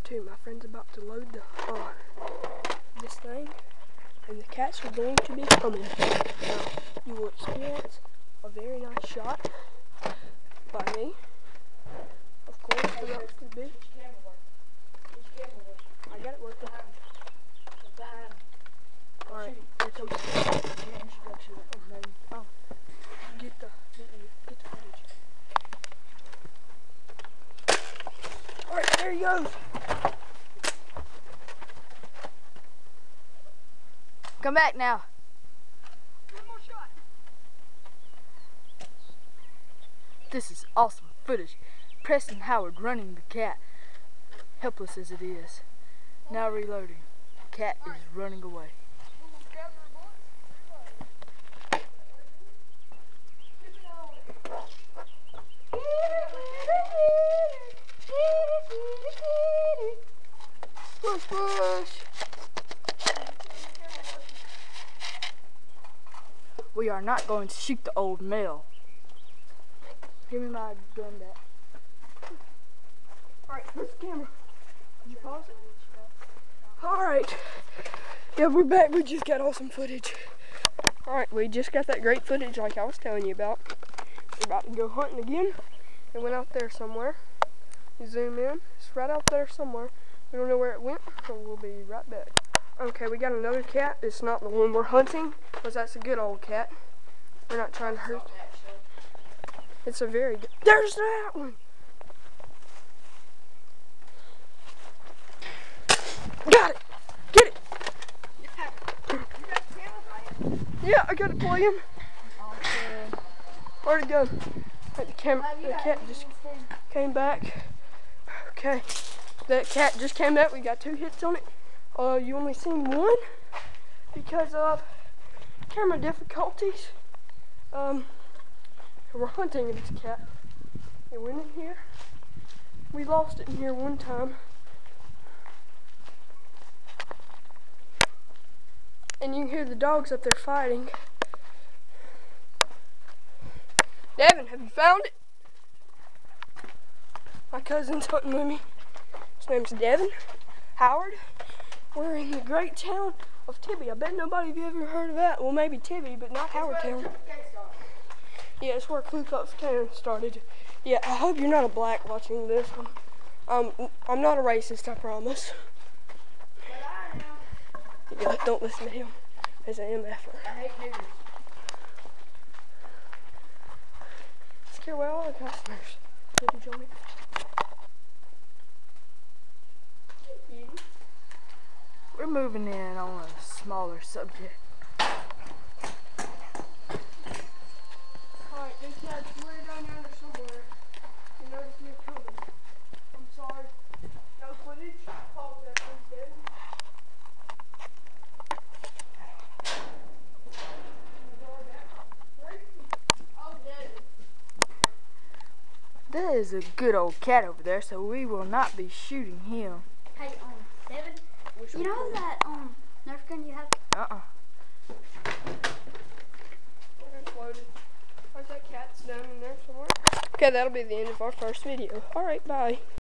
part 2. My friend's about to load this thing, and the cats are going to be coming. You will experience a very nice shot by me. Of course, without the big. I got it working. Alright, here comes the introduction. Oh, get the footage. Alright, there he goes. Come back now. One more shot. This is awesome footage. Preston Howard running the cat, helpless as it is. Now reloading. The cat is running away. Push, push. We are not going to shoot the old male. Give me my gun back. Alright, where's the camera? Did you pause it? Alright. Yeah, we're back. We just got awesome footage. Alright, we just got that great footage like I was telling you about. We're about to go hunting again. It went out there somewhere. You zoom in. It's right out there somewhere. We don't know where it went, so we'll be right back. Okay, we got another cat. It's not the one we're hunting, because that's a good old cat. We're not trying to hurt. It's a very good. There's that one! Got it! Get it! Yeah, I got it for you. Where'd it go? The cat just came back. Okay, that cat just came back. We got 2 hits on it. You only seen one because of camera difficulties. We're hunting this cat. It went in here. We lost it in here one time. And you can hear the dogs up there fighting. Devin, have you found it? My cousin's hunting with me. His name's Devin Howard. We're in the great town of Tibby. I bet nobody of you ever heard of that. Well, maybe Tibby, but not Howard Town. Yeah, it's where Ku Klux Klan started. Yeah, I hope you're not a black watching this. I'm not a racist, I promise. Yeah, don't listen to him as an MFer. I hate niggers. Scare away all the customers. Footage on it. We're moving in on a smaller subject. Alright, this cat's way down yonder somewhere. You notice me coming. I'm sorry. No footage. Apologize, please, Devin. That is a good old cat over there, so we will not be shooting him. Hey, Devin, you know that Nerf gun you have? It's loaded. Where's that cat's down in there somewhere? Okay, that'll be the end of our first video. Alright, bye.